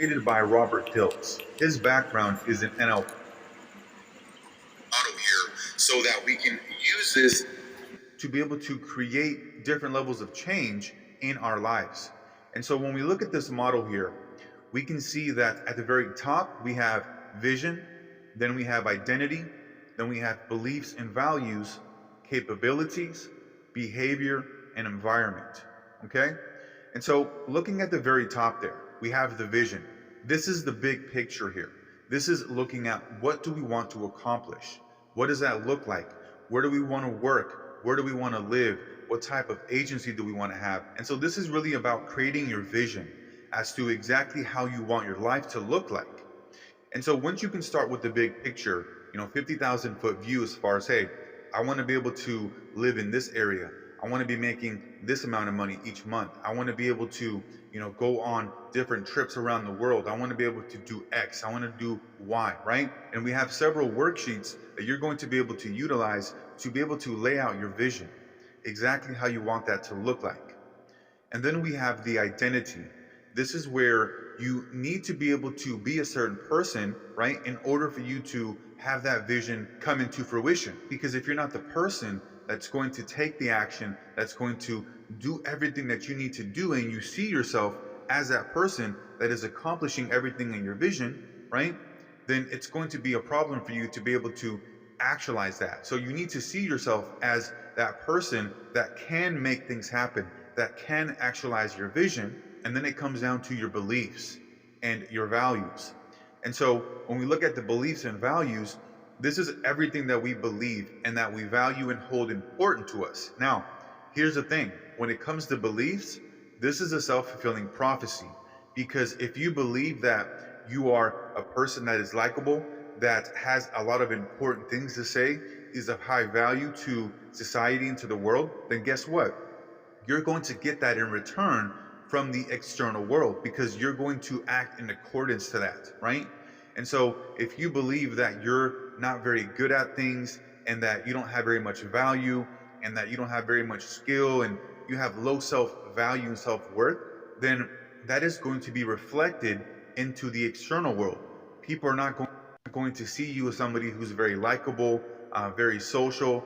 created by Robert Dilts. His background is in NLP model here so that we can use this to be able to create different levels of change in our lives. And so when we look at this model here, we can see that at the very top, we have vision, then we have identity, then we have beliefs and values, capabilities, behavior, and environment. Okay? And so looking at the very top there, we have the vision. This is the big picture here. This is looking at what do we want to accomplish? What does that look like? Where do we want to work? Where do we want to live? What type of agency do we want to have? And so this is really about creating your vision as to exactly how you want your life to look like. And so once you can start with the big picture, 50,000 foot view as far as, hey, I want to be able to live in this area. I want to be making this amount of money each month. I want to be able to, go on different trips around the world. I want to be able to do X. I want to do Y, right? And we have several worksheets that you're going to be able to utilize to be able to lay out your vision, exactly how you want that to look like. And then we have the identity. This is where you need to be able to be a certain person, right, in order for you to have that vision come into fruition. Because if you're not the person that's going to take the action, that's going to do everything that you need to do, and you see yourself as that person that is accomplishing everything in your vision, right, then it's going to be a problem for you to be able to actualize that. So you need to see yourself as that person that can make things happen, that can actualize your vision. And then it comes down to your beliefs and your values. And so when we look at the beliefs and values, this is everything that we believe and that we value and hold important to us. Now, here's the thing. When it comes to beliefs, this is a self-fulfilling prophecy. Because if you believe that you are a person that is likable, that has a lot of important things to say, is of high value to society and to the world, then guess what? You're going to get that in return from the external world, because you're going to act in accordance to that, right? And so if you believe that you're not very good at things, and that you don't have very much value, and that you don't have very much skill, and you have low self-value and self-worth, then that is going to be reflected into the external world. People are not going to see you as somebody who's very likable, very social,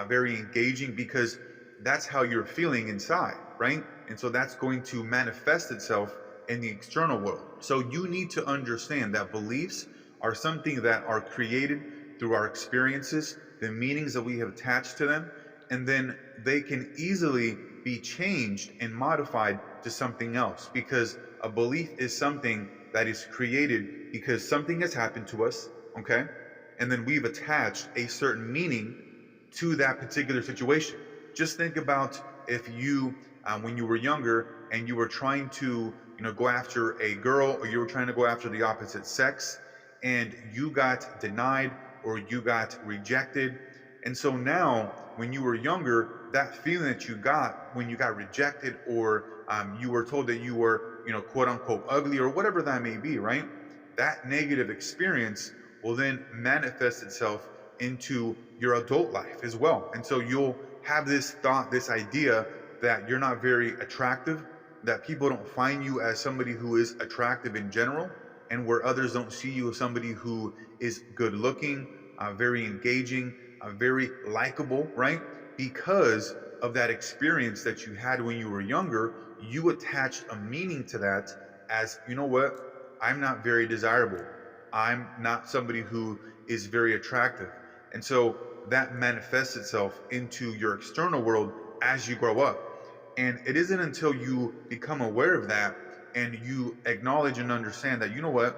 very engaging, because that's how you're feeling inside, right? And so that's going to manifest itself in the external world. So you need to understand that beliefs are something that are created through our experiences, the meanings that we have attached to them, and then they can easily be changed and modified to something else, because a belief is something that is created because something has happened to us, okay? And then we've attached a certain meaning to that particular situation. Just think about if you, when you were younger and you were trying to, go after a girl, or you were trying to go after the opposite sex, and you got denied or you got rejected. And so now, when you were younger, that feeling that you got when you got rejected, or you were told that you were, quote unquote, ugly, or whatever that may be, right? That negative experience will then manifest itself into your adult life as well. And so you'll have this thought, this idea that you're not very attractive, that people don't find you as somebody who is attractive in general, and where others don't see you as somebody who is good looking, very engaging, very likable, right? Because of that experience that you had when you were younger, you attached a meaning to that as, you know what, I'm not very desirable. I'm not somebody who is very attractive. And so that manifests itself into your external world as you grow up. And it isn't until you become aware of that and you acknowledge and understand that, you know what,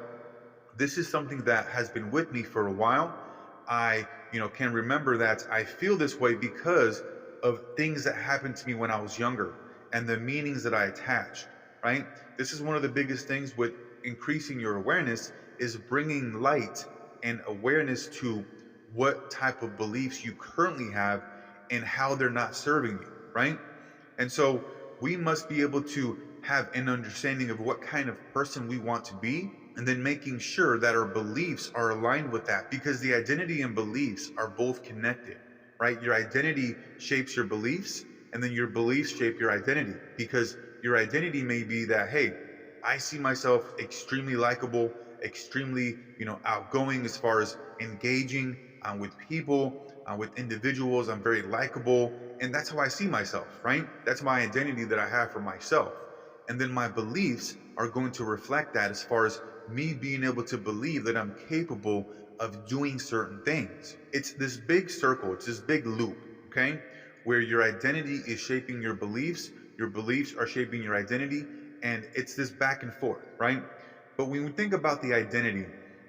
this is something that has been with me for a while. I, can remember that I feel this way because of things that happened to me when I was younger and the meanings that I attached, right? This is one of the biggest things with increasing your awareness, is bringing light and awareness to what type of beliefs you currently have and how they're not serving you, right? And so we must be able to have an understanding of what kind of person we want to be, and then making sure that our beliefs are aligned with that, because the identity and beliefs are both connected, right? Your identity shapes your beliefs, and then your beliefs shape your identity, because your identity may be that, hey, I see myself extremely likable, extremely, outgoing as far as engaging with people, with individuals. I'm very likable, and that's how I see myself, right? That's my identity that I have for myself. And then my beliefs are going to reflect that as far as me being able to believe that I'm capable of doing certain things. It's this big circle, it's this big loop, okay? Where your identity is shaping your beliefs are shaping your identity, and it's this back and forth, right? But when we think about the identity,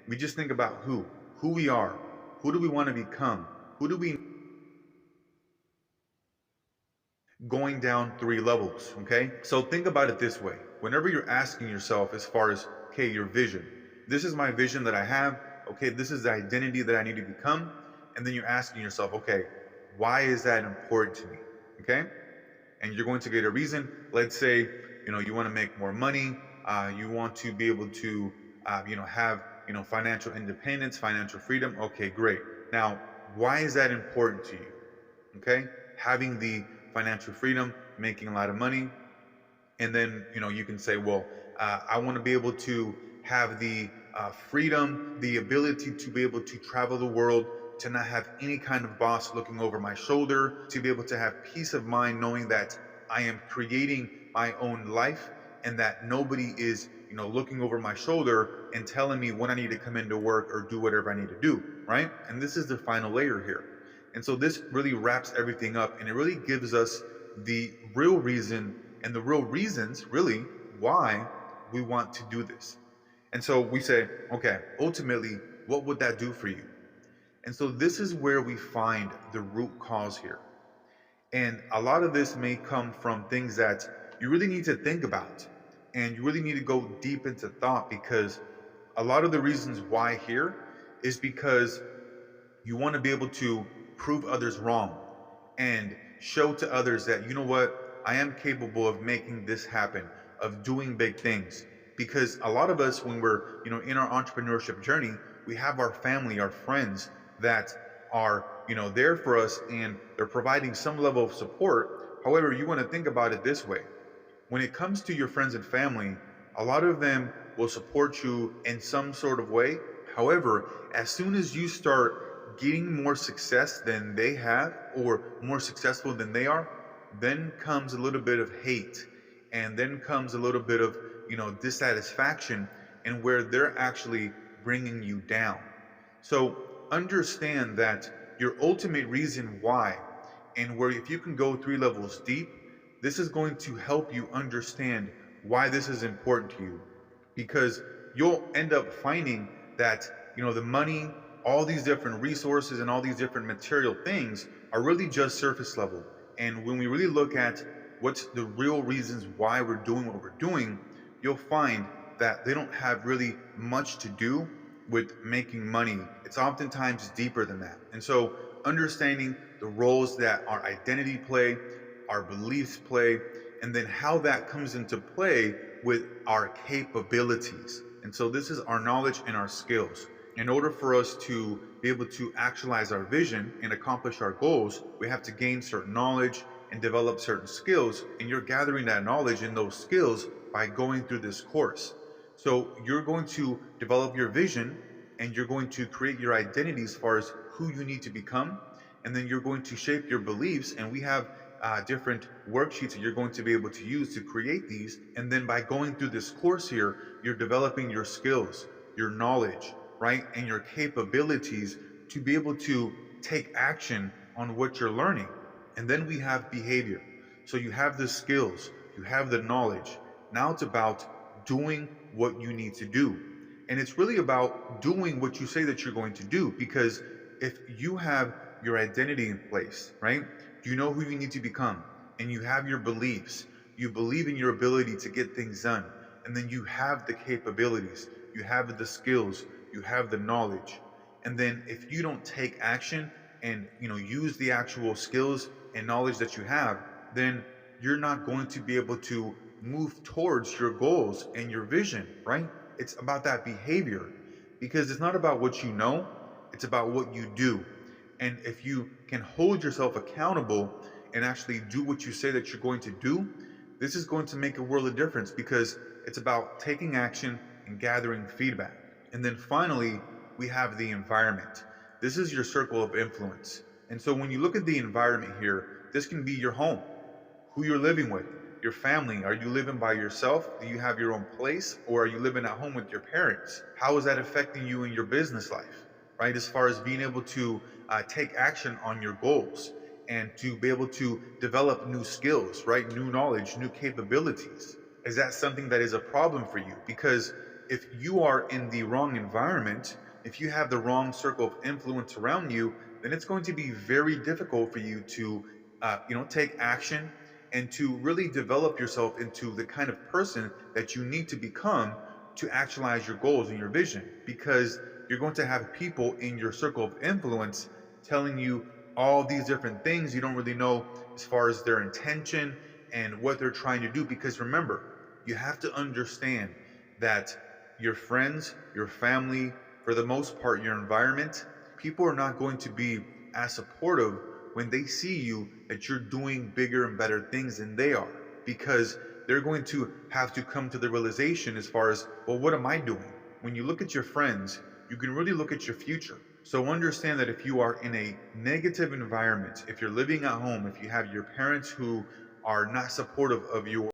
we just think about who we are, who do we want to become, who do we going down 3 levels, okay? So think about it this way. Whenever you're asking yourself as far as, okay, your vision, this is my vision that I have, okay, this is the identity that I need to become, and then you're asking yourself, okay, why is that important to me, okay? And you're going to get a reason. Let's say, you want to make more money, you want to be able to, have, financial independence, financial freedom, okay, great. Now, why is that important to you? Okay, having the financial freedom, making a lot of money, and then you can say, well, I want to be able to have the freedom, the ability to be able to travel the world, to not have any kind of boss looking over my shoulder, to be able to have peace of mind knowing that I am creating my own life and that nobody is looking over my shoulder and telling me when I need to come into work or do whatever I need to do, right? And this is the final layer here. And so this really wraps everything up, and it really gives us the real reason and the real reasons really why we want to do this. And so we say, okay, ultimately, what would that do for you? And so this is where we find the root cause here. And a lot of this may come from things that you really need to think about, and you really need to go deep into thought, because a lot of the reasons why here is because you want to be able to prove others wrong and show to others that, you know what, I am capable of making this happen, of doing big things. Because a lot of us, when we're, in our entrepreneurship journey, we have our family, our friends that are, there for us, and they're providing some level of support. However, you want to think about it this way. When it comes to your friends and family, a lot of them will support you in some sort of way. However, as soon as you start getting more success than they have, or more successful than they are, then comes a little bit of hate, and then comes a little bit of, dissatisfaction, and where they're actually bringing you down. So understand that your ultimate reason why, and where if you can go 3 levels deep, this is going to help you understand why this is important to you. Because you'll end up finding that, the money, all these different resources, and all these different material things are really just surface level. And when we really look at what's the real reasons why we're doing what we're doing, you'll find that they don't have really much to do with making money. It's oftentimes deeper than that. And so understanding the roles that our identity play, our beliefs play, and then how that comes into play with our capabilities. And so this is our knowledge and our skills. In order for us to be able to actualize our vision and accomplish our goals, we have to gain certain knowledge and develop certain skills. And you're gathering that knowledge and those skills by going through this course. So you're going to develop your vision, and you're going to create your identity as far as who you need to become. And then you're going to shape your beliefs. And we have different worksheets that you're going to be able to use to create these. And then by going through this course here, you're developing your skills, your knowledge, right? And your capabilities to be able to take action on what you're learning. And then we have behavior. So you have the skills, you have the knowledge. Now it's about doing what you need to do. And it's really about doing what you say that you're going to do. Because if you have your identity in place, right? You know who you need to become, and you have your beliefs. You believe in your ability to get things done, and then you have the capabilities, you have the skills, you have the knowledge. And then if you don't take action and use the actual skills and knowledge that you have, then you're not going to be able to move towards your goals and your vision, right? It's about that behavior, because it's not about what you know, it's about what you do. And if you can hold yourself accountable and actually do what you say that you're going to do, This is going to make a world of difference because it's about taking action and gathering feedback. And then finally, we have the environment. This is your circle of influence. And so when you look at the environment here, this can be your home, who you're living with, your family. Are you living by yourself? Do you have your own place? Or are you living at home with your parents? How is that affecting you in your business life, right? As far as being able to take action on your goals and to be able to develop new skills, right? New knowledge, new capabilities. Is that something that is a problem for you? Because if you are in the wrong environment, if you have the wrong circle of influence around you, then it's going to be very difficult for you to, take action and to really develop yourself into the kind of person that you need to become to actualize your goals and your vision. Because you're going to have people in your circle of influence telling you all these different things you don't really know as far as their intention and what they're trying to do. Because remember, you have to understand that your friends, your family, for the most part, your environment, people are not going to be as supportive when they see you that you're doing bigger and better things than they are, because they're going to have to come to the realization as far as, well, what am I doing? When you look at your friends, you can really look at your future. So understand that if you are in a negative environment, if you're living at home, if you have your parents who are not supportive of your